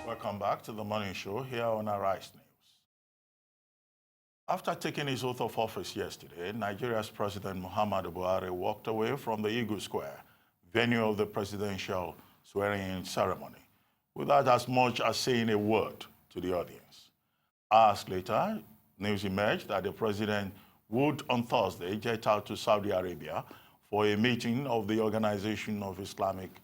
Welcome back to the morning show here on Arise News. After taking his oath of office yesterday, Nigeria's President Muhammadu Buhari walked away from the Eagle Square, venue of the presidential swearing-in ceremony, without as much as saying a word to the audience. Hours later, news emerged that the president would on Thursday jet out to Saudi Arabia for a meeting of the Organization of Islamic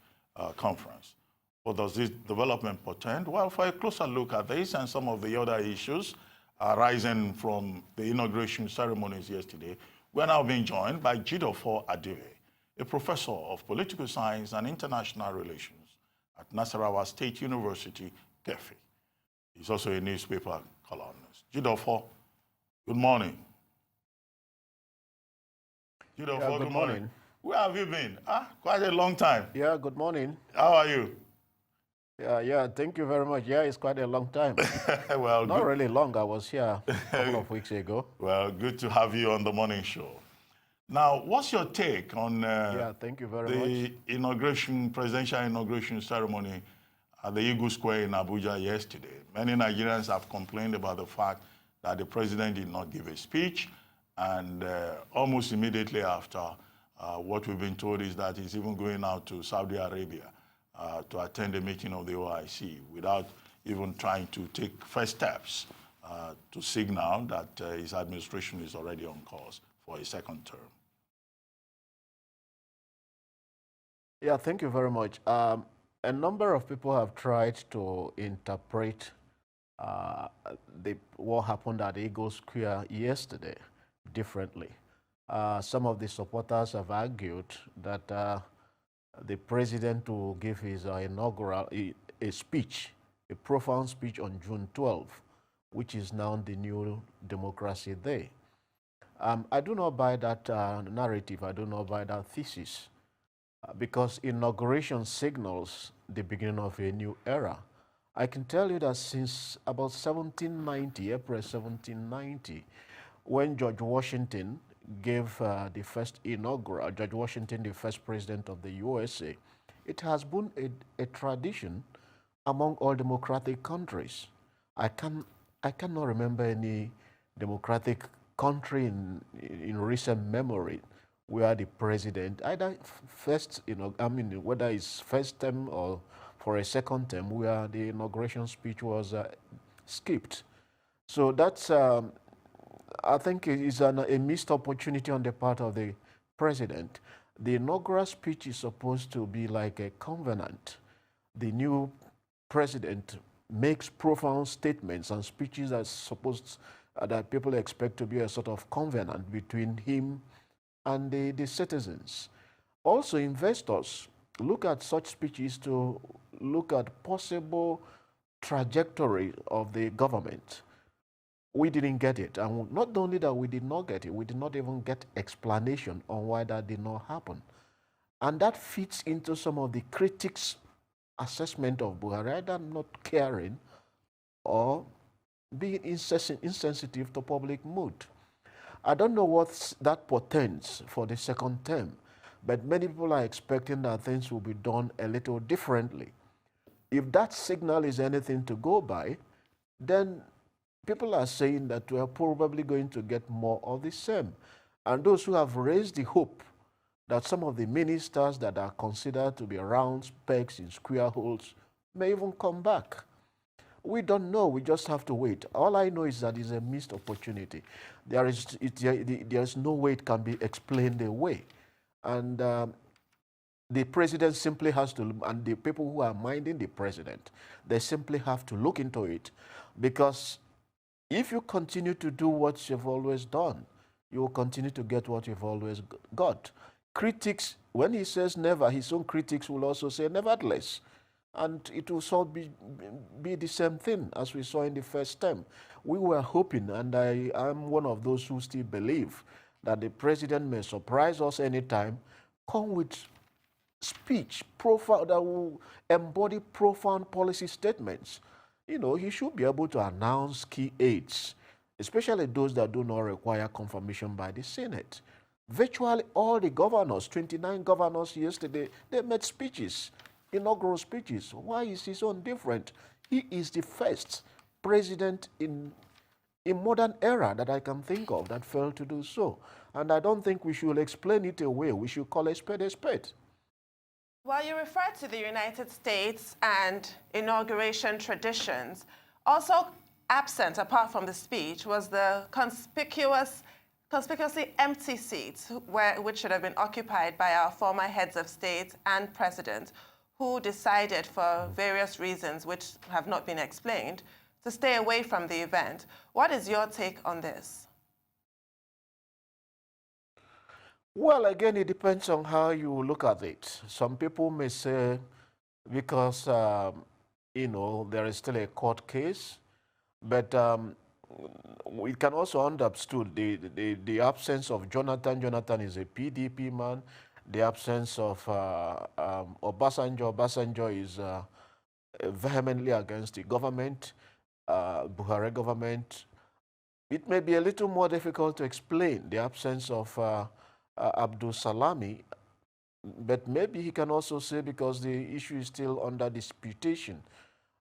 Conference. What does this development portend? Well, for a closer look at this and some of the other issues arising from the inauguration ceremonies yesterday, we're now being joined by Jideofor Adibe, a professor of political science and international relations at Nasarawa State University, Kefi. He's also a newspaper columnist. Jideofor, good morning. Jideofor, good morning. Where have you been? Quite a long time. Yeah, good morning. How are you? Yeah, thank you very much. Yeah, it's quite a long time. Well, not really long. I was here a couple of weeks ago. Well, good to have you on the morning show. Now, what's your take on thank you very much. Presidential inauguration ceremony at the Eagle Square in Abuja yesterday? Many Nigerians have complained about the fact that the president did not give a speech, and almost immediately after, what we've been told is that he's even going out to Saudi Arabia to attend a meeting of the OIC without even trying to take first steps to signal that his administration is already on course for a second term. Yeah, thank you very much. A number of people have tried to interpret what happened at Eagle Square yesterday differently. Some of the supporters have argued that the president will give his inaugural a speech, a profound speech on June 12th, which is now the new Democracy Day. I do not buy that narrative. I do not buy that thesis because inauguration signals the beginning of a new era. I can tell you that since about 1790, April 1790, when George Washington gave the first inaugural, George Washington, the first president of the USA, it has been a tradition among all democratic countries. I cannot remember any democratic country in recent memory where the president, either first, whether it's first term or for a second term, where the inauguration speech was skipped. So that's I think it is a missed opportunity on the part of the president. The inaugural speech is supposed to be like a covenant. The new president makes profound statements and speeches that people expect to be a sort of covenant between him and the citizens. Also, investors look at such speeches to look at possible trajectory of the government. We didn't get it. And not only that we did not get it, we did not even get explanation on why that did not happen. And that fits into some of the critics' assessment of Buhari, either not caring or being insensitive to public mood. I don't know what that portends for the second term, but many people are expecting that things will be done a little differently. If that signal is anything to go by, then people are saying that we are probably going to get more of the same. And those who have raised the hope that some of the ministers that are considered to be round pegs in square holes may even come back. We don't know. We just have to wait. All I know is that it's a missed opportunity. There's no way it can be explained away. And the president simply has to, and the people who are minding the president, they simply have to look into it, because if you continue to do what you've always done, you will continue to get what you've always got. Critics, when he says never, his own critics will also say nevertheless. And it will sort of be the same thing as we saw in the first term. We were hoping, and I am one of those who still believe, that the president may surprise us anytime, come with speech that will embody profound policy statements. You know, he should be able to announce key aids, especially those that do not require confirmation by the Senate. Virtually all the governors, 29 governors yesterday, they made speeches. inaugural speeches. Why is his own different? He is the first president in modern era that I can think of that failed to do so. And I don't think we should explain it away. We should call a spade a spade. Well, you referred to the United States and inauguration traditions. Also absent, apart from the speech, was the conspicuously empty seats which should have been occupied by our former heads of state and president, who decided for various reasons which have not been explained to stay away from the event. What is your take on this? Well, again, it depends on how you look at it. Some people may say because, you know, there is still a court case, but we can also understood the absence of Jonathan. Jonathan is a PDP man. The absence of Obasanjo. Obasanjo is vehemently against the government, Buhari government. It may be a little more difficult to explain the absence of Abdul Salami, but maybe he can also say because the issue is still under disputation.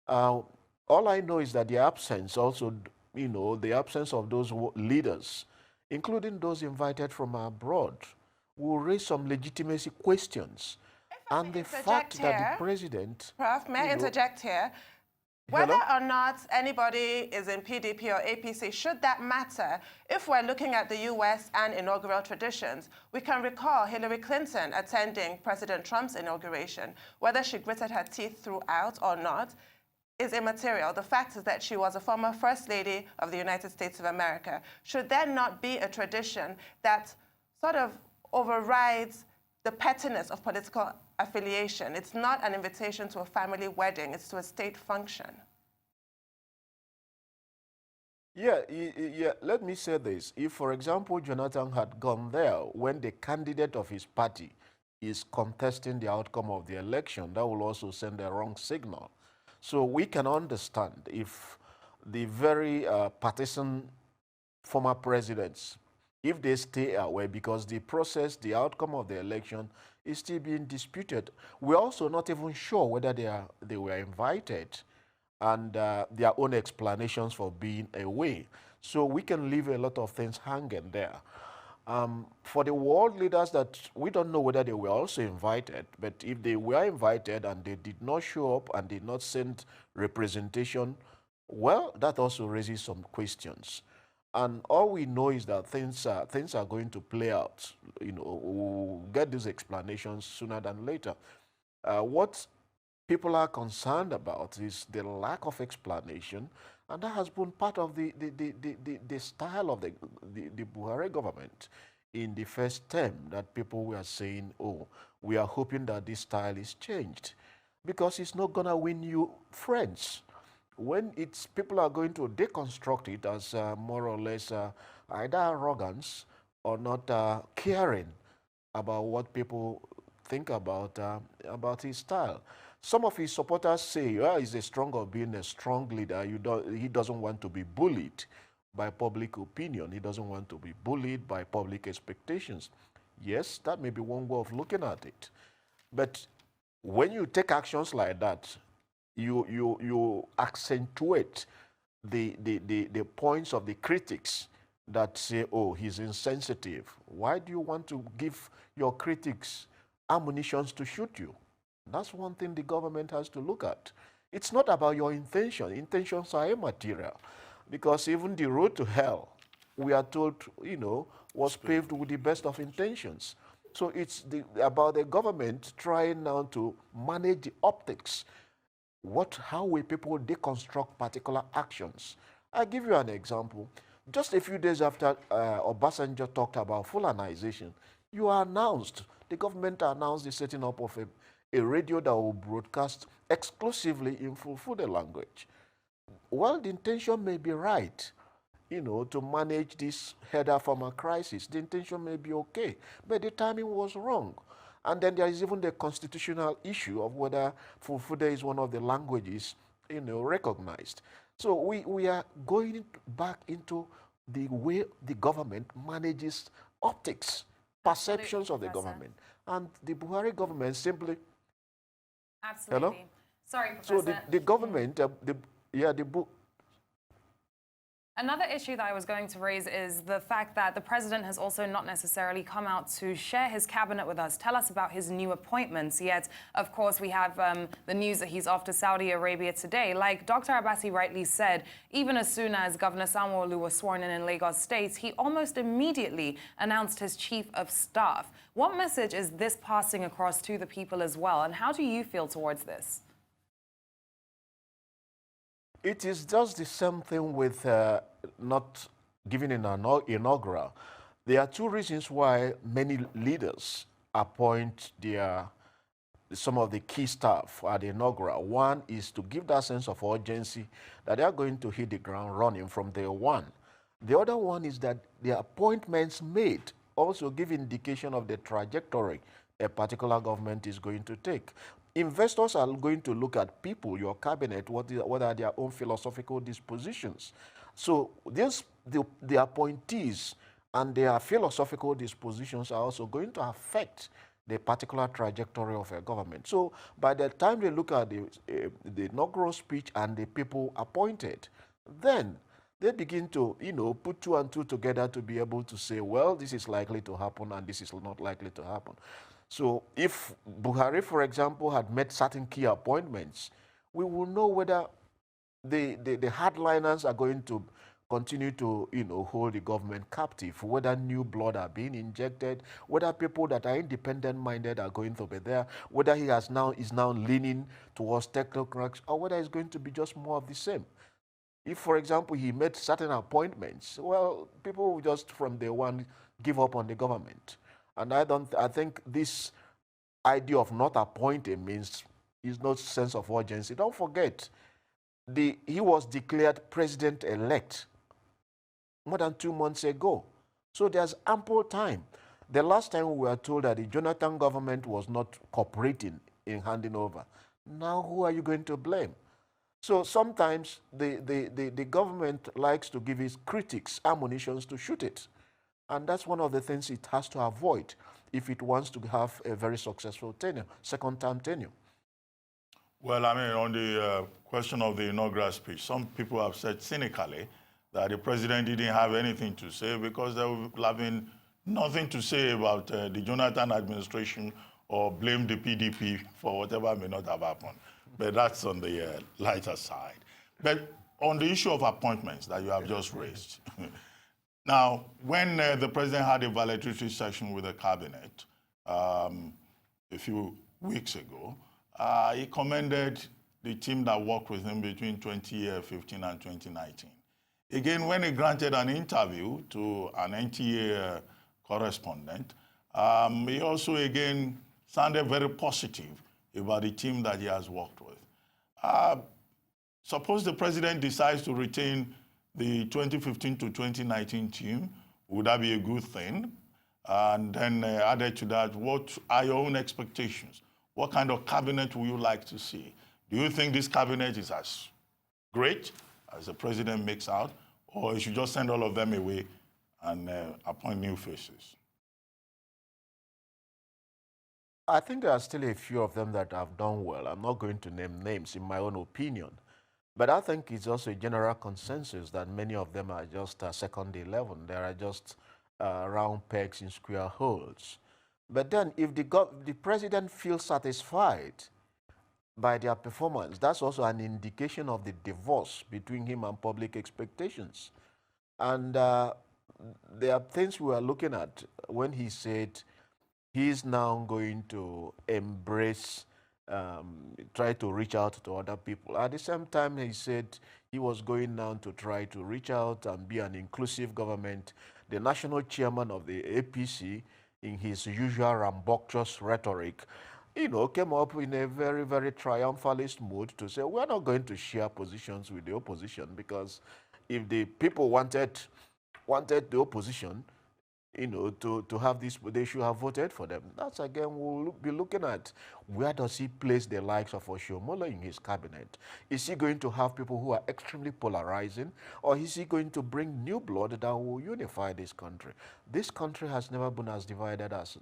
All I know is that the absence also, you know, the absence of those leaders, including those invited from abroad, will raise some legitimacy questions. And the fact that the president... Prof, may I interject here? Whether or not anybody is in PDP or APC, should that matter? If we're looking at the US and inaugural traditions, we can recall Hillary Clinton attending President Trump's inauguration. Whether she gritted her teeth throughout or not is immaterial. The fact is that she was a former First Lady of the United States of America. Should there not be a tradition that sort of overrides the pettiness of political affiliation? It's not an invitation to a family wedding, it's to a state function. Yeah, let me say this. If, for example, Jonathan had gone there when the candidate of his party is contesting the outcome of the election, that will also send a wrong signal. So we can understand if the very partisan former presidents, if they stay away because the process, the outcome of the election is still being disputed. We're also not even sure whether they were invited and their own explanations for being away. So we can leave a lot of things hanging there. For the world leaders that we don't know whether they were also invited, but if they were invited and they did not show up and did not send representation, well, that also raises some questions. And all we know is that things are going to play out. You know, we'll get these explanations sooner than later. What people are concerned about is the lack of explanation, and that has been part of the style of the Buhari government in the first term, that people were saying, oh, we are hoping that this style is changed because it's not going to win you friends. When people are going to deconstruct it as more or less either arrogance or not caring about what people think about his style. Some of his supporters say, well, he's a strong of being a strong leader. He doesn't want to be bullied by public opinion. He doesn't want to be bullied by public expectations. Yes, that may be one way of looking at it. But when you take actions like that, you accentuate the points of the critics that say, oh, he's insensitive. Why do you want to give your critics ammunitions to shoot you? That's one thing the government has to look at. It's not about your intention. Intentions are immaterial, because even the road to hell, we are told, you know, was paved with the best of intentions. So it's about the government trying now to manage the optics. How will people deconstruct particular actions? I'll give you an example. Just a few days after Obasanjo talked about Fulanization, the government announced the setting up of a radio that will broadcast exclusively in Fulfulde language. Well, the intention may be right, you know, to manage this header farmer crisis. The intention may be okay, but the timing was wrong. And then there is even the constitutional issue of whether Fulfulde is one of the languages, you know, recognized. So we are going back into the way the government manages optics, perceptions of the government. And the Buhari government simply Absolutely. Hello? Sorry, Professor. So the government, Another issue that I was going to raise is the fact that the president has also not necessarily come out to share his cabinet with us, tell us about his new appointments. Yet, of course, we have the news that he's off to Saudi Arabia today. Like Dr. Abbasi rightly said, even as soon as Governor Sanwo-Olu was sworn in Lagos State, he almost immediately announced his chief of staff. What message is this passing across to the people as well, and how do you feel towards this? it is just the same thing with not giving an inaugural. There are two reasons why many leaders appoint some of the key staff at the inaugural. One is to give that sense of urgency that they are going to hit the ground running from day one. The other one is that the appointments made also give indication of the trajectory a particular government is going to take. Investors are going to look at people, your cabinet, what are their own philosophical dispositions. So the appointees and their philosophical dispositions are also going to affect the particular trajectory of a government. So by the time they look at the inaugural speech and the people appointed, then they begin to, put two and two together to be able to say, well, this is likely to happen and this is not likely to happen. So if Buhari, for example, had made certain key appointments, we will know whether the hardliners are going to continue to, hold the government captive, whether new blood are being injected, whether people that are independent-minded are going to be there, whether he is now leaning towards technocrats, or whether it's going to be just more of the same. If, for example, he made certain appointments, well, people will just from day one give up on the government. And I think this idea of not appointing means is no sense of urgency. Don't forget, he was declared president-elect more than 2 months ago. So there's ample time. The last time we were told that the Jonathan government was not cooperating in handing over. Now who are you going to blame? So sometimes the government likes to give its critics ammunitions to shoot it. And that's one of the things it has to avoid if it wants to have a very successful tenure, second-term tenure. Well, I mean, on the question of the inaugural speech, some people have said cynically that the president didn't have anything to say because there would have been nothing to say about the Jonathan administration or blame the PDP for whatever may not have happened. But that's on the lighter side. But on the issue of appointments that you have just raised, now, when the president had a valedictory session with the cabinet a few weeks ago, he commended the team that worked with him between 2015 and 2019. Again, when he granted an interview to an NTA correspondent, he also again sounded very positive about the team that he has worked with. Suppose the president decides to retain the 2015 to 2019 team, would that be a good thing? And then added to that, what are your own expectations? What kind of cabinet would you like to see? Do you think this cabinet is as great as the president makes out, or you should just send all of them away and appoint new faces? I think there are still a few of them that have done well. I'm not going to name names in my own opinion. But I think it's also a general consensus that many of them are just second 11. They are just round pegs in square holes. But then if the president feels satisfied by their performance, that's also an indication of the divorce between him and public expectations. And there are things we are looking at when he said he's now going to embrace try to reach out to other people. At the same time, he said he was going now to try to reach out and be an inclusive government. The national chairman of the APC, in his usual rambunctious rhetoric, came up in a very, very triumphalist mood to say, we're not going to share positions with the opposition because if the people wanted the opposition, to have this, they should have voted for them. That's again, we'll be looking at where does he place the likes of Oshiomhole in his cabinet. Is he going to have people who are extremely polarizing, or is he going to bring new blood that will unify this country? This country has never been as divided as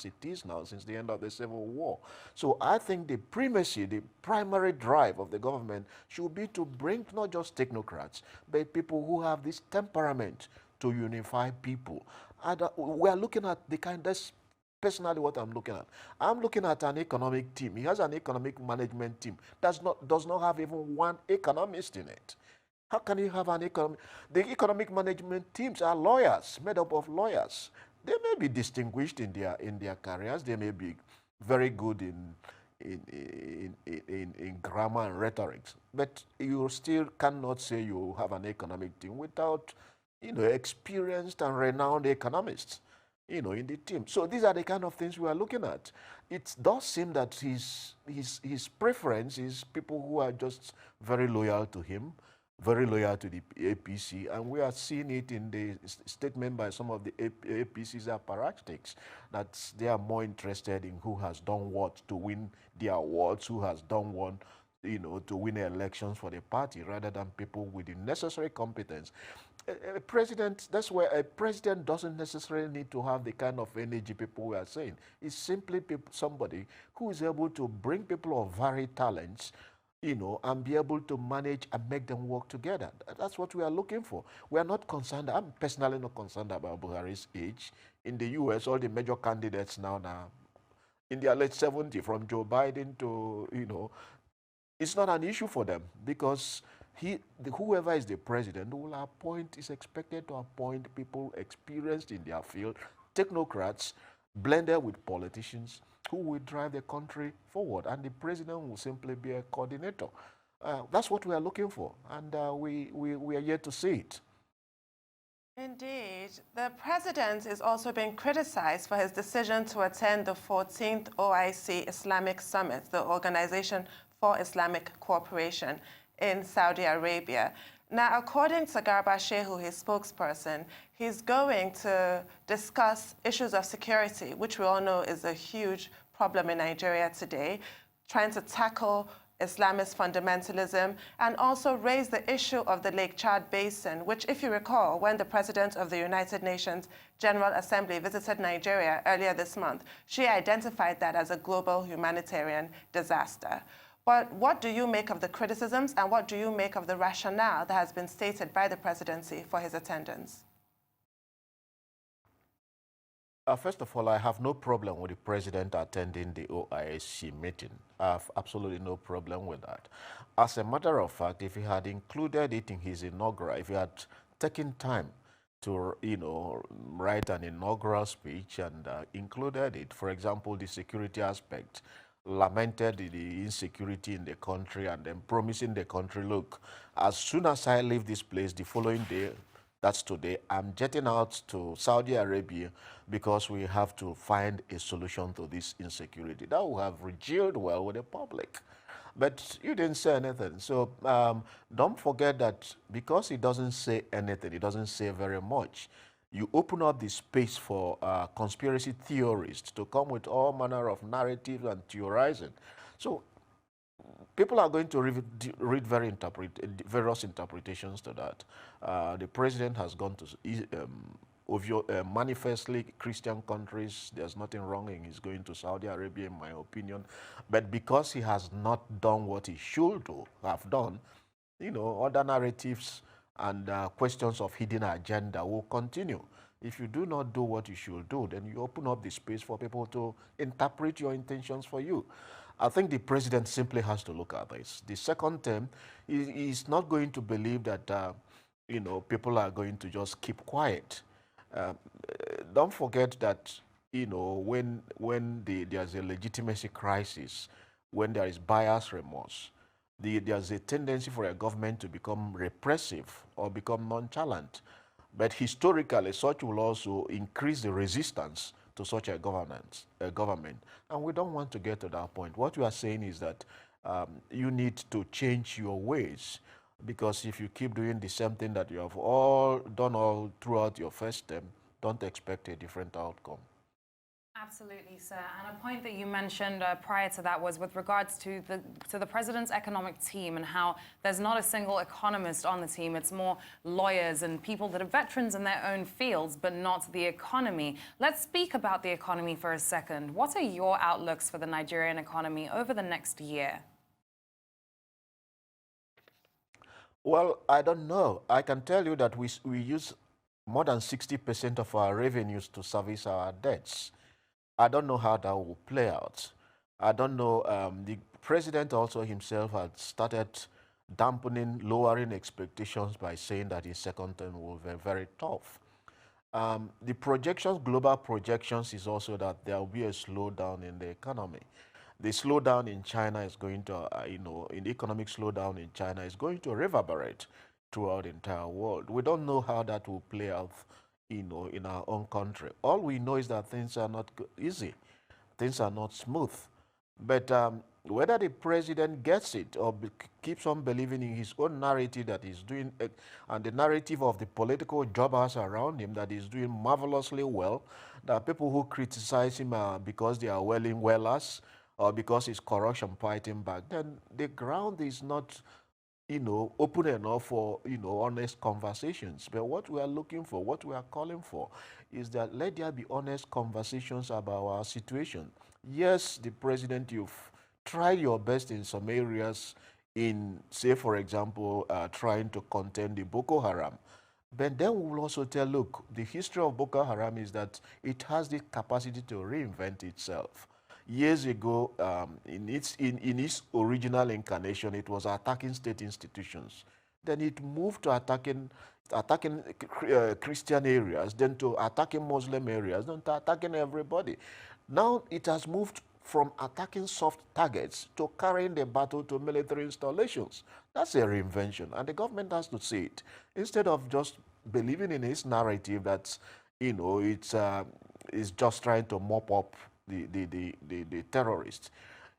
it is now since the end of the Civil War. So I think the primacy, the primary drive of the government should be to bring not just technocrats, but people who have this temperament to unify people. And we are looking at the kind, that's personally what I'm looking at. I'm looking at an economic team. He has an economic management team that does not have even one economist in it. How can you have an economic? The economic management teams are lawyers, made up of lawyers. They may be distinguished in their careers. They may be very good in grammar and rhetoric, but you still cannot say you have an economic team without experienced and renowned economists, in the team. So these are the kind of things we are looking at. It does seem that his preference is people who are just very loyal to him, very loyal to the APC, and we are seeing it in the statement by some of the APC's apparatchiks, that they are more interested in who has done what to win the awards, who has done what, to win elections for the party, rather than people with the necessary competence. A president, that's where a president doesn't necessarily need to have the kind of energy people we are saying. It's simply somebody who is able to bring people of varied talents, and be able to manage and make them work together. That's what we are looking for. We are not concerned, I'm personally not concerned about Buhari's age. In the US, all the major candidates now in their late 70s, from Joe Biden to, it's not an issue for them, because whoever is the president is expected to appoint people experienced in their field, technocrats, blended with politicians, who will drive the country forward, and the president will simply be a coordinator. That's what we are looking for, and we are yet to see it. Indeed. The president is also being criticized for his decision to attend the 14th OIC Islamic Summit, the Organization for Islamic Cooperation, in Saudi Arabia. Now, according to Garba Shehu, his spokesperson, he's going to discuss issues of security, which we all know is a huge problem in Nigeria today, trying to tackle Islamist fundamentalism, and also raise the issue of the Lake Chad Basin, which, if you recall, when the president of the United Nations General Assembly visited Nigeria earlier this month, she identified that as a global humanitarian disaster. But what do you make of the criticisms, and what do you make of the rationale that has been stated by the presidency for his attendance? First of all, I have no problem with the president attending the OIC meeting. I have absolutely no problem with that. As a matter of fact, if he had included it in his inaugural, if he had taken time to, write an inaugural speech and included it, for example, the security aspect, lamented the insecurity in the country, and then promising the country, look, as soon as I leave this place, the following day, that's today, I'm jetting out to Saudi Arabia because we have to find a solution to this insecurity. That would have regaled well with the public. But you didn't say anything. So don't forget that because he doesn't say anything, he doesn't say very much, you open up the space for conspiracy theorists to come with all manner of narratives and theorizing. So people are going to read various interpretations to that. The president has gone to manifestly Christian countries. There's nothing wrong in his going to Saudi Arabia, in my opinion. But because he has not done what he should have done, other narratives and questions of hidden agenda will continue. If you do not do what you should do, then you open up the space for people to interpret your intentions for you. I think the president simply has to look at this. The second term, he's not going to believe that, people are going to just keep quiet. Don't forget that, when there's a legitimacy crisis, when there is bias remorse, there's a tendency for a government to become repressive or become nonchalant. But historically, such will also increase the resistance to such a government. And we don't want to get to that point. What we are saying is that you need to change your ways, because if you keep doing the same thing that you have all done throughout your first term, don't expect a different outcome. Absolutely, sir. And a point that you mentioned prior to that was with regards to the president's economic team and how there's not a single economist on the team. It's more lawyers and people that are veterans in their own fields, but not the economy. Let's speak about the economy for a second. What are your outlooks for the Nigerian economy over the next year? Well, I don't know. I can tell you that we use more than 60% of our revenues to service our debts. I don't know how that will play out. I don't know. The president also himself had started dampening, lowering expectations by saying that his second term will be very tough. The projections, global projections, is also that there will be a slowdown in the economy. The slowdown in China is going to, in the economic slowdown in China is going to reverberate throughout the entire world. We don't know how that will play out, in our own country. All we know is that things are not easy. Things are not smooth. But whether the president gets it or keeps on believing in his own narrative that he's doing, and the narrative of the political jobbers around him that he's doing marvelously well, that people who criticize him because they are welling wellers, or because he's corruption fighting back, then the ground is not, open enough for, honest conversations. But what we are looking for, what we are calling for, is that let there be honest conversations about our situation. Yes, the president, you've tried your best in some areas in, say, for example, trying to contain the Boko Haram. But then we will also tell, look, the history of Boko Haram is that it has the capacity to reinvent itself. Years ago, in its original incarnation, it was attacking state institutions. Then it moved to attacking Christian areas, then to attacking Muslim areas, then to attacking everybody. Now it has moved from attacking soft targets to carrying the battle to military installations. That's a reinvention, and the government has to see it. Instead of just believing in its narrative that, it's just trying to mop up the terrorists.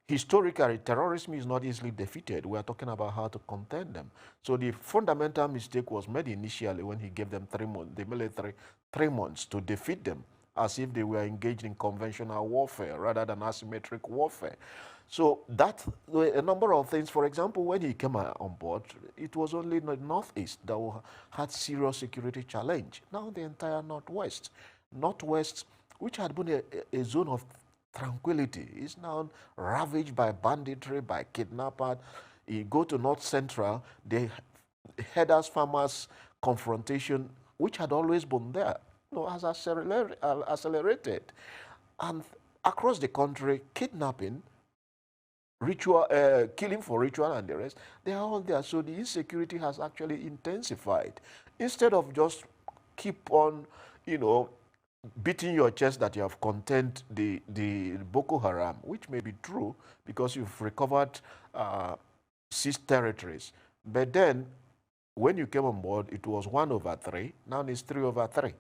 Historically, terrorism is not easily defeated. We are talking about how to contain them. So the fundamental mistake was made initially when he gave them 3 months, the military 3 months to defeat them, as if they were engaged in conventional warfare rather than asymmetric warfare. So that, a number of things, for example, when he came on board, it was only the Northeast that had serious security challenge. Now the entire Northwest, which had been a zone of tranquility, is now ravaged by banditry, by kidnappers. You go to North Central, the herders farmers confrontation, which had always been there, has accelerated. And across the country, kidnapping, ritual, killing for ritual and the rest, they are all there. So the insecurity has actually intensified. Instead of just keep on, beating your chest that you have contained the Boko Haram, which may be true because you've recovered seized territories. But then, when you came on board, it was 1/3. Now it's 3/3.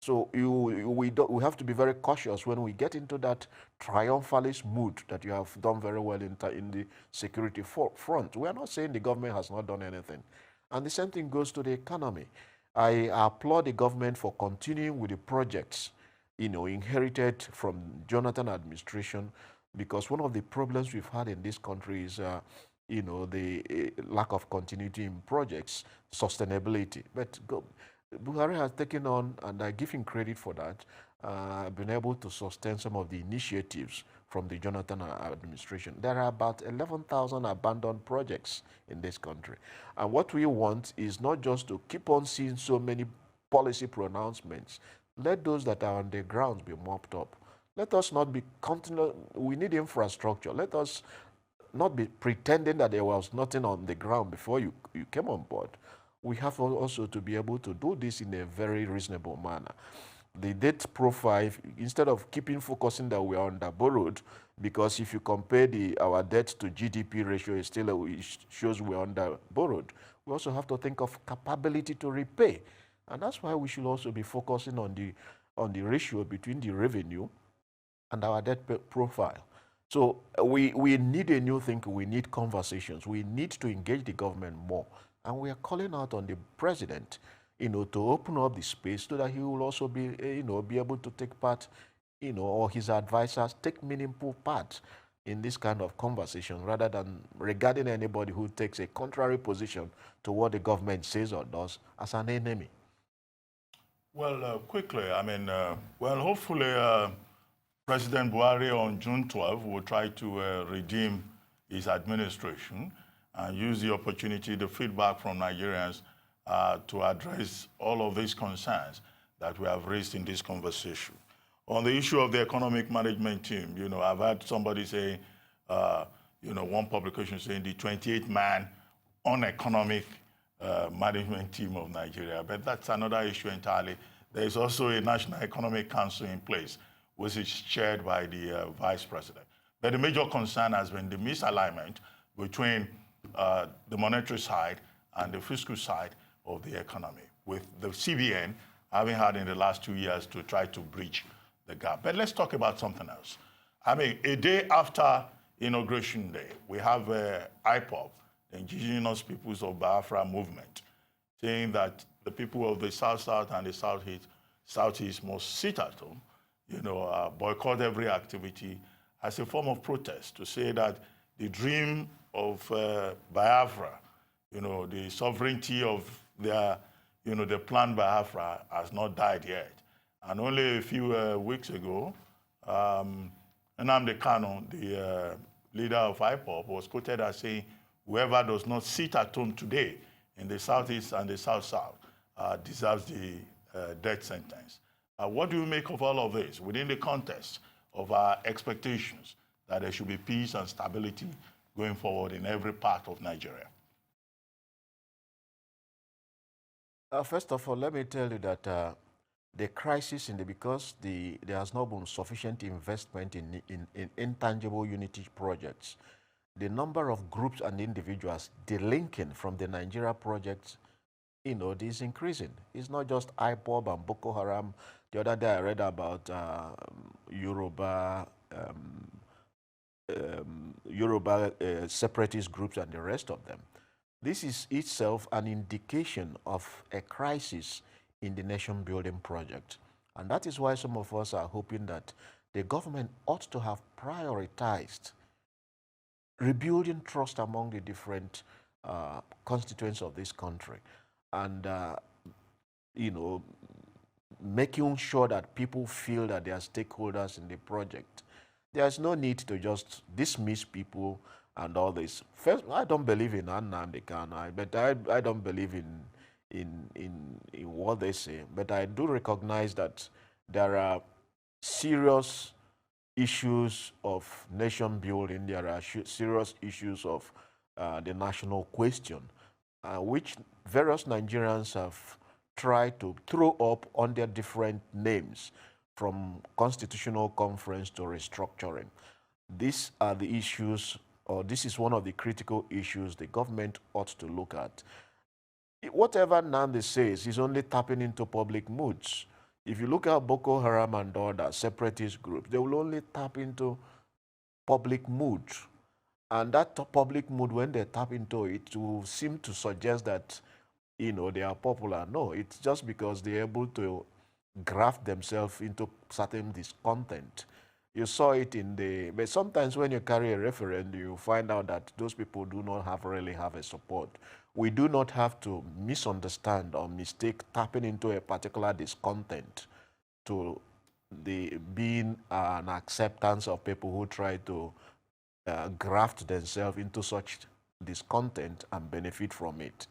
So we have to be very cautious when we get into that triumphalist mood that you have done very well in the security front. We are not saying the government has not done anything. And the same thing goes to the economy. I applaud the government for continuing with the projects, inherited from Jonathan administration, because one of the problems we've had in this country is, the lack of continuity in projects, sustainability. But Buhari has taken on, and I give him credit for that, been able to sustain some of the initiatives from the Jonathan administration. There are about 11,000 abandoned projects in this country. And what we want is not just to keep on seeing so many policy pronouncements. Let those that are on the ground be mopped up. Let us not be we need infrastructure. Let us not be pretending that there was nothing on the ground before you came on board. We have also to be able to do this in a very reasonable manner. The debt profile, instead of focusing that we are under borrowed, because if you compare our debt to GDP ratio, it shows we are under borrowed. We also have to think of capability to repay. And that's why we should also be focusing on the ratio between the revenue and our debt profile. So we need a new thinking. We need conversations. We need to engage the government more. And we are calling out on the president, to open up the space so that he will also be, be able to take part, or his advisors take meaningful part in this kind of conversation rather than regarding anybody who takes a contrary position to what the government says or does as an enemy. Well, quickly, I mean, well, hopefully President Buhari on June 12 will try to redeem his administration and use the opportunity, the feedback from Nigerians to address all of these concerns that we have raised in this conversation. On the issue of the economic management team, I've had somebody say, one publication saying the 28-man uneconomic management team of Nigeria, but that's another issue entirely. There is also a National Economic Council in place, which is chaired by the Vice President. But the major concern has been the misalignment between the monetary side and the fiscal side of the economy, with the CBN having had in the last 2 years to try to bridge the gap. But let's talk about something else. I mean, a day after Inauguration Day, we have IPOB, the Indigenous Peoples of Biafra movement, saying that the people of the South-South and the Southeast must sit at home, boycott every activity as a form of protest to say that the dream of Biafra, the sovereignty of their, the planned Biafra has not died yet. And only a few weeks ago, Nnamdi Kanu, the leader of IPOB, was quoted as saying, whoever does not sit at home today in the Southeast and the South-South deserves the death sentence. What do you make of all of this within the context of our expectations that there should be peace and stability going forward in every part of Nigeria? First of all, let me tell you that the crisis because there has not been sufficient investment in intangible unity projects. The number of groups and individuals delinking from the Nigeria projects, is increasing. It's not just IPOB and Boko Haram. The other day I read about Yoruba separatist groups and the rest of them. This is itself an indication of a crisis in the nation-building project. And that is why some of us are hoping that the government ought to have prioritized rebuilding trust among the different constituents of this country and, making sure that people feel that they are stakeholders in the project. There's no need to just dismiss people and all this. First, I don't believe in Nnamdi Kanu, but I don't believe in what they say. But I do recognize that there are serious issues of nation building. There are serious issues of the national question, which various Nigerians have tried to throw up under different names, from constitutional conference to restructuring. These are the issues, or this is one of the critical issues the government ought to look at. Whatever Nnamdi says, he's only tapping into public moods. If you look at Boko Haram and other separatist groups, they will only tap into public mood. And that public mood, when they tap into it, will seem to suggest that, they are popular. No, it's just because they're able to graft themselves into certain discontent. You saw it but sometimes when you carry a referendum, you find out that those people do not really have a support. We do not have to misunderstand or mistake tapping into a particular discontent to being an acceptance of people who try to graft themselves into such discontent and benefit from it.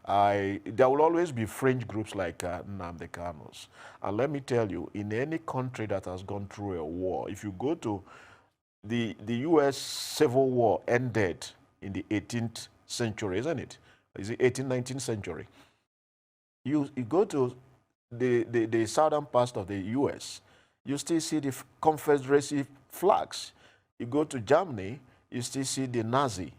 There will always be fringe groups like Nnamdi Kanu's. And let me tell you, in any country that has gone through a war, if you go to the U.S. Civil War ended in the 18th century, isn't it? Is it 18th, 19th century? You go to the southern part of the U.S., you still see the Confederacy flags. You go to Germany, you still see the Nazi,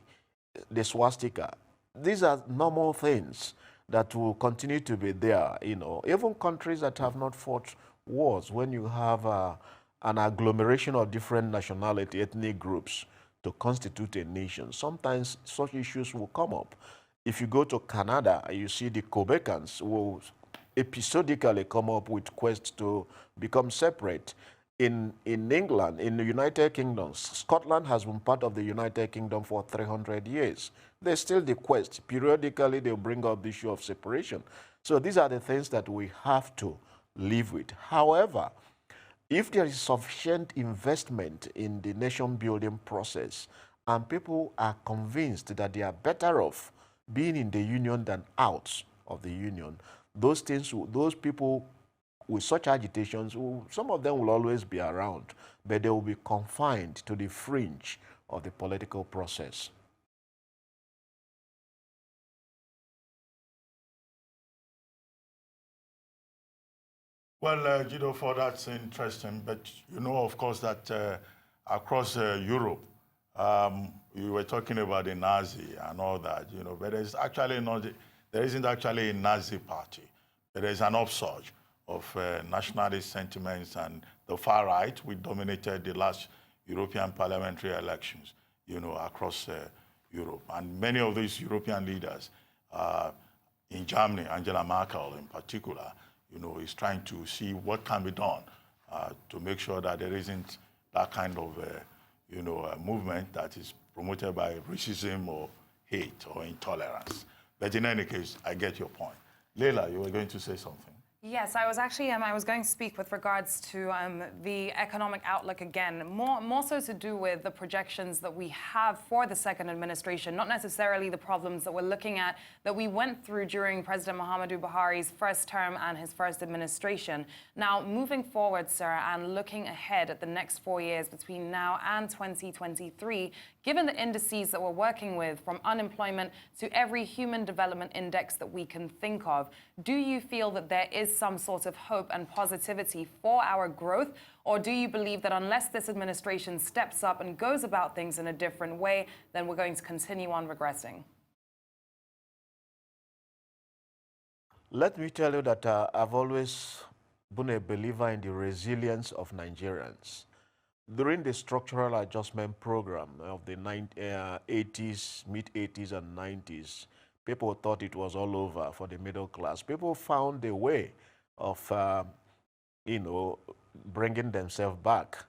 the swastika. These are normal things that will continue to be there, Even countries that have not fought wars, when you have an agglomeration of different nationality, ethnic groups to constitute a nation, sometimes such issues will come up. If you go to Canada, you see the Quebecans will episodically come up with quests to become separate. In England, in the United Kingdom, Scotland has been part of the United Kingdom for 300 years. There's still the quest. Periodically, they'll bring up the issue of separation. So these are the things that we have to live with. However, if there is sufficient investment in the nation-building process and people are convinced that they are better off being in the union than out of the union, those people with such agitations, some of them will always be around, but they will be confined to the fringe of the political process. Well, Jideofor, that's interesting. But you know, of course, that across Europe, you were talking about the Nazi and all that, you know, but there isn't actually a Nazi party. There is an upsurge of nationalist sentiments, and the far right, which dominated the last European parliamentary elections, you know, across Europe. And many of these European leaders in Germany, Angela Merkel in particular, you know, is trying to see what can be done to make sure that there isn't that kind of, you know, movement that is promoted by racism or hate or intolerance. But in any case, I get your point. Leila, you were going to say something. Yes, I was actually I was going to speak with regards to the economic outlook again, more so to do with the projections that we have for the second administration, not necessarily the problems that we're looking at that we went through during President Muhammadu Buhari's first term and his first administration. Now, moving forward, sir, and looking ahead at the next 4 years between now and 2023, given the indices that we're working with, from unemployment to every human development index that we can think of, do you feel that there is some sort of hope and positivity for our growth? Or do you believe that unless this administration steps up and goes about things in a different way, then we're going to continue on regressing? Let me tell you that I've always been a believer in the resilience of Nigerians. During the structural adjustment program of the mid-80s and 90s, people thought it was all over for the middle class. People found a way of, you know, bringing themselves back.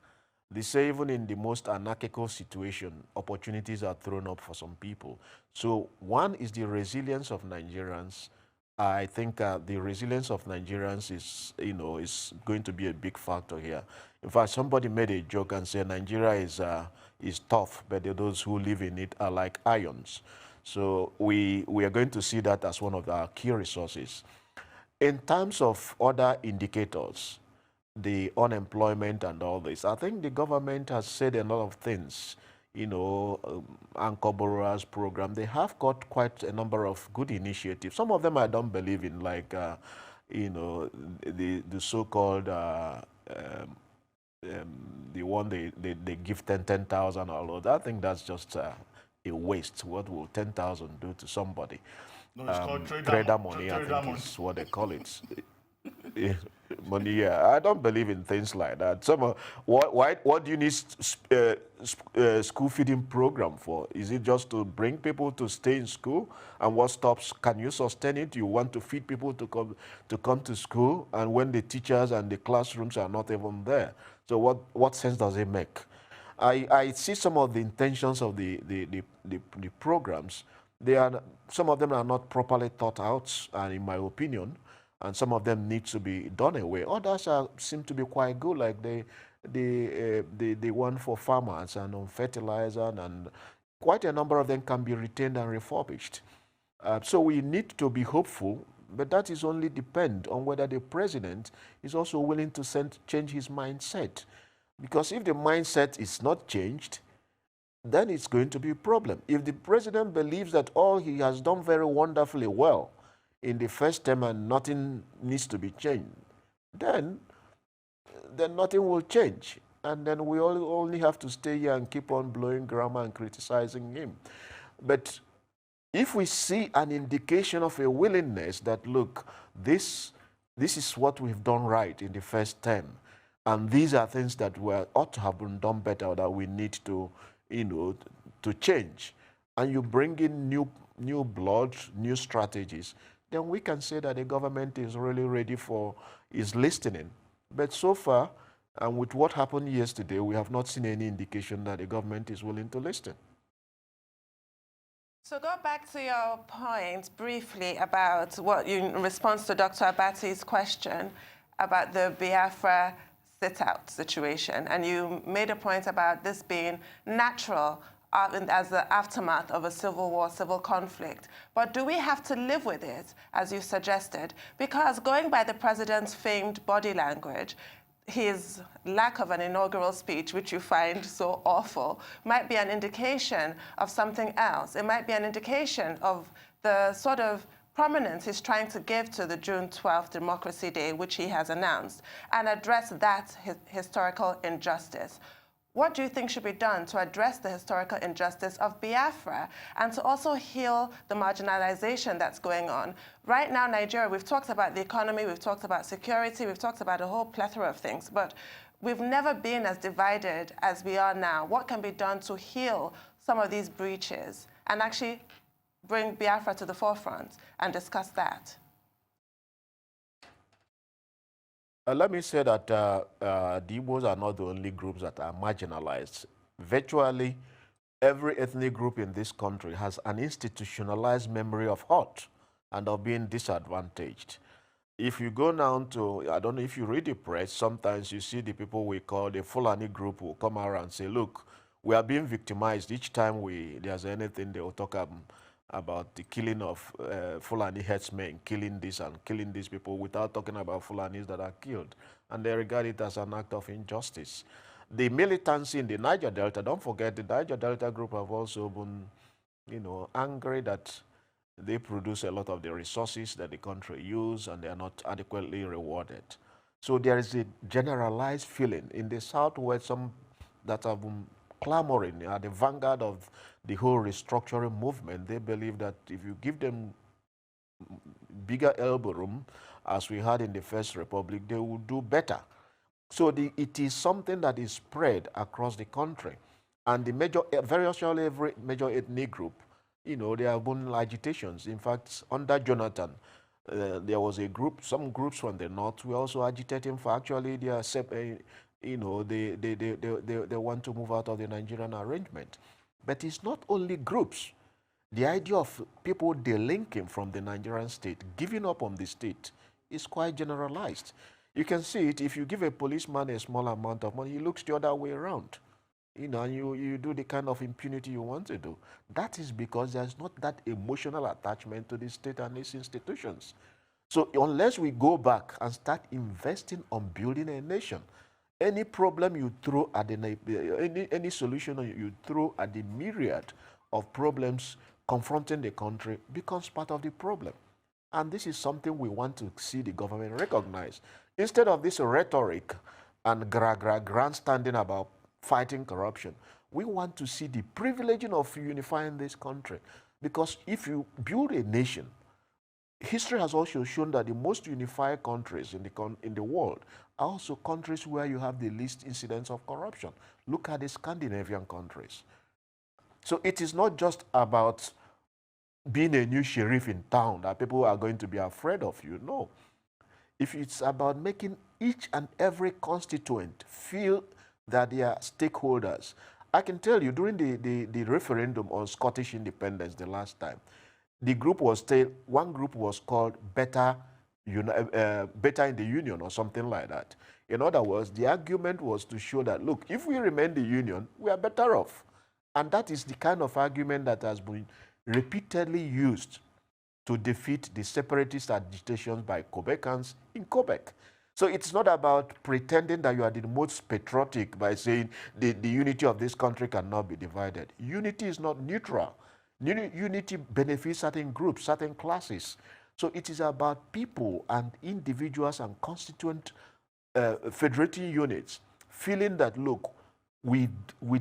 They say even in the most anarchical situation, opportunities are thrown up for some people. So one is the resilience of Nigerians. I think the resilience of Nigerians is, you know, is going to be a big factor here. In fact, somebody made a joke and said Nigeria is tough, but those who live in it are like irons. So we are going to see that as one of our key resources. In terms of other indicators, the unemployment and all this, I think the government has said a lot of things. You know, Anchor Borrowers Program, they have got quite a number of good initiatives. Some of them I don't believe in, like, you know, the so-called, the one they give 10,000 all of that. I think that's just a waste. What will 10,000 do to somebody? No, it's called trader money, I think is what they call it. Money, yeah. I don't believe in things like that. What do you need school feeding program for? Is it just to bring people to stay in school? And what stops? Can you sustain it? You want to feed people to come to school, and when the teachers and the classrooms are not even there. So what sense does it make? I see some of the intentions of the programs. Some of them are not properly thought out, and in my opinion, and some of them need to be done away. Others seem to be quite good, like the one for farmers and on fertilizer, and quite a number of them can be retained and refurbished. So we need to be hopeful, but that is only depend on whether the president is also willing to change his mindset. Because if the mindset is not changed, then it's going to be a problem. If the president believes that all he has done very wonderfully well in the first term and nothing needs to be changed, then nothing will change. And then we only have to stay here and keep on blowing grammar and criticizing him. But if we see an indication of a willingness that, look, this is what we've done right in the first term, and these are things that ought to have been done better, that we need to, you know, to change, and you bring in new blood, new strategies, then we can say that the government is really ready is listening. But so far, and with what happened yesterday, we have not seen any indication that the government is willing to listen. So go back to your point briefly about what you, in response to Dr. Abati's question about the Biafra sit-out situation. And you made a point about this being natural as the aftermath of a civil war, civil conflict. But do we have to live with it, as you suggested? Because going by the president's famed body language, his lack of an inaugural speech, which you find so awful, might be an indication of something else. It might be an indication of the sort of prominence he's trying to give to the June 12th Democracy Day, which he has announced, and address that historical injustice. What do you think should be done to address the historical injustice of Biafra and to also heal the marginalization that's going on? Right now, Nigeria, we've talked about the economy, we've talked about security, we've talked about a whole plethora of things, but we've never been as divided as we are now. What can be done to heal some of these breaches and actually bring Biafra to the forefront and discuss that? Let me say that the Igbos are not the only groups that are marginalized. Virtually every ethnic group in this country has an institutionalized memory of hurt and of being disadvantaged. If you go down to, I don't know if you read the press, sometimes you see the people we call the Fulani group will come around and say, look, we are being victimized. Each time there's anything, they will talk about the killing of Fulani headsmen, killing this and killing these people without talking about Fulanis that are killed. And they regard it as an act of injustice. The militancy in the Niger Delta, don't forget the Niger Delta group have also been, angry that they produce a lot of the resources that the country uses and they are not adequately rewarded. So there is a generalized feeling in the Southwest, some that have been clamoring at the vanguard of the whole restructuring movement. They believe that if you give them bigger elbow room, as we had in the First Republic, they will do better. So it is something that is spread across the country. And the virtually every major ethnic group, there have been agitations. In fact, under Jonathan, there was a group, some groups from the north were also agitating for actually their they want to move out of the Nigerian arrangement. But it's not only groups. The idea of people delinking from the Nigerian state, giving up on the state, is quite generalized. You can see it if you give a policeman a small amount of money, he looks the other way around. And you do the kind of impunity you want to do. That is because there's not that emotional attachment to the state and its institutions. So unless we go back and start investing on building a nation, any problem you throw at any solution you throw at the myriad of problems confronting the country becomes part of the problem. And this is something we want to see the government recognize. Instead of this rhetoric and grandstanding about fighting corruption, we want to see the privileging of unifying this country. Because if you build a nation, history has also shown that the most unified countries in the world are also countries where you have the least incidence of corruption. Look at the Scandinavian countries. So it is not just about being a new sheriff in town that people are going to be afraid of you. No. If it's about making each and every constituent feel that they are stakeholders. I can tell you, during the referendum on Scottish independence the last time, one group was called Better in the Union or something like that. In other words, the argument was to show that, look, if we remain the Union, we are better off. And that is the kind of argument that has been repeatedly used to defeat the separatist agitations by Quebecans in Quebec. So it's not about pretending that you are the most patriotic by saying the unity of this country cannot be divided. Unity is not neutral. Unity benefits certain groups, certain classes. So it is about people and individuals and constituent federating units feeling that, look, we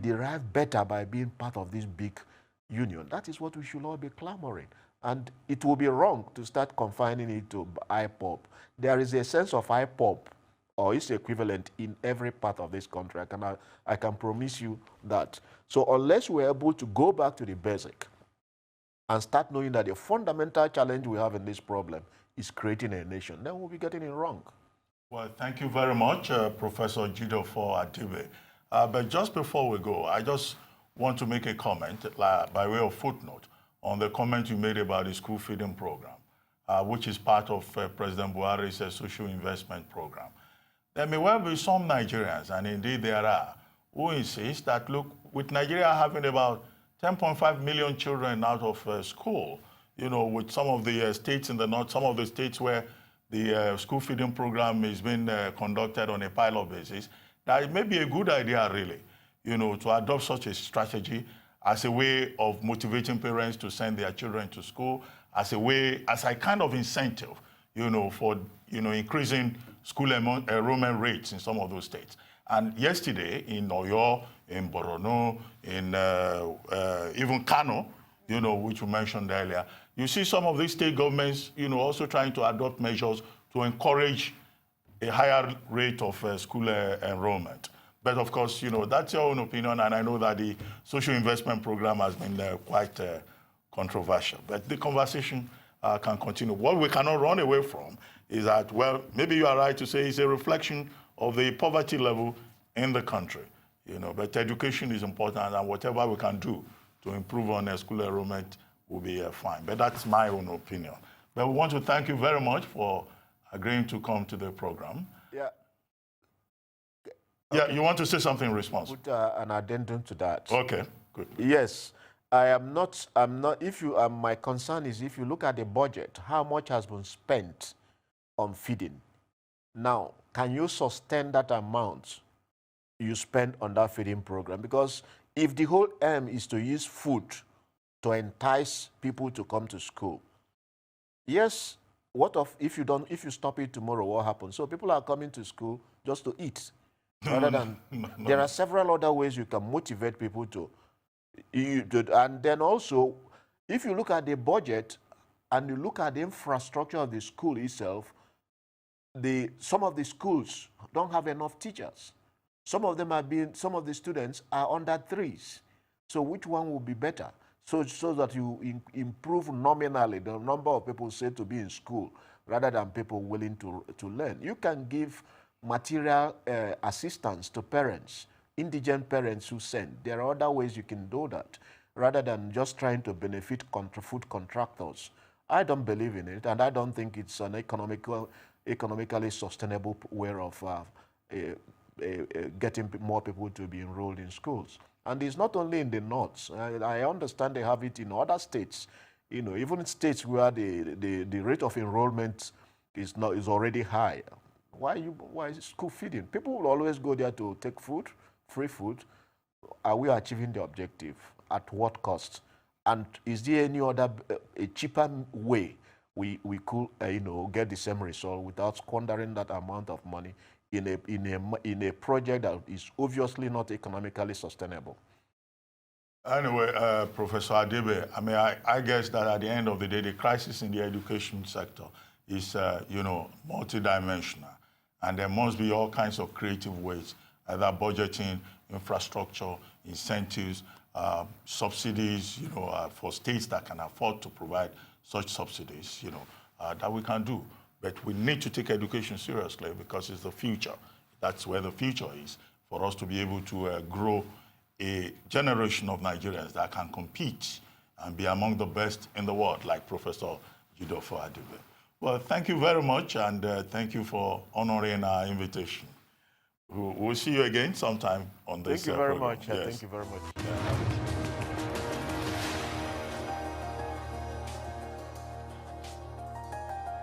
derive better by being part of this big union. That is what we should all be clamoring. And it will be wrong to start confining it to IPOP. There is a sense of IPOP or its equivalent in every part of this country. I can promise you that. So unless we're able to go back to the basic and start knowing that the fundamental challenge we have in this problem is creating a nation, then we'll be getting it wrong. Well, thank you very much, Professor Jideofor Adibe. But just before we go, I just want to make a comment by way of footnote on the comment you made about the school feeding program, which is part of President Buhari's social investment program. There may well be some Nigerians, and indeed there are, who insist that, look, with Nigeria having about 10.5 million children out of school, with some of the states in the north, some of the states where the school feeding program is being conducted on a pilot basis, that it may be a good idea, really, to adopt such a strategy as a way of motivating parents to send their children to school, as a kind of incentive, for, increasing school enrollment rates in some of those states. And yesterday in Oyo, in Borno, in even Kano, which you mentioned earlier, you see some of these state governments, also trying to adopt measures to encourage a higher rate of school enrollment. But of course, that's your own opinion, and I know that the social investment program has been quite controversial. But the conversation can continue. What we cannot run away from is that, well, maybe you are right to say it's a reflection of the poverty level in the country. But education is important, and whatever we can do to improve on school enrollment will be fine. But that's my own opinion. But we want to thank you very much for agreeing to come to the program. Yeah. Yeah, you want to say something in response? Put an addendum to that. Okay, good. Yes, I'm not, my concern is if you look at the budget, how much has been spent on feeding. Now, can you sustain that amount you spend on that feeding program? Because if the whole aim is to use food to entice people to come to school, yes, if you stop it tomorrow, what happens? So people are coming to school just to eat. Rather than, there are several other ways you can motivate people to. And then also, if you look at the budget and you look at the infrastructure of the school itself, some of the schools don't have enough teachers. Some of the students are under 3s. So which one will be better? So that you improve nominally the number of people said to be in school rather than people willing to learn. You can give material assistance to parents, indigent parents who send. There are other ways you can do that rather than just trying to benefit food contractors. I don't believe in it, and I don't think it's an economically sustainable way of getting more people to be enrolled in schools. And it's not only in the north. I understand they have it in other states. Even in states where the rate of enrollment is already high. Why is school feeding? People will always go there to take food, free food. Are we achieving the objective? At what cost? And is there any other a cheaper way we could get the same result without squandering that amount of money in a project that is obviously not economically sustainable? Anyway, Professor Adibe, I guess that at the end of the day, the crisis in the education sector is, multidimensional. And there must be all kinds of creative ways, either budgeting, infrastructure, incentives, subsidies, for states that can afford to provide such subsidies, that we can do. But we need to take education seriously because it's the future. That's where the future is, for us to be able to grow a generation of Nigerians that can compete and be among the best in the world, like Professor Jideofor Adibe. Well, thank you very much, and thank you for honoring our invitation. We'll see you again sometime on this program. Thank you very much. Yes. Thank you very much.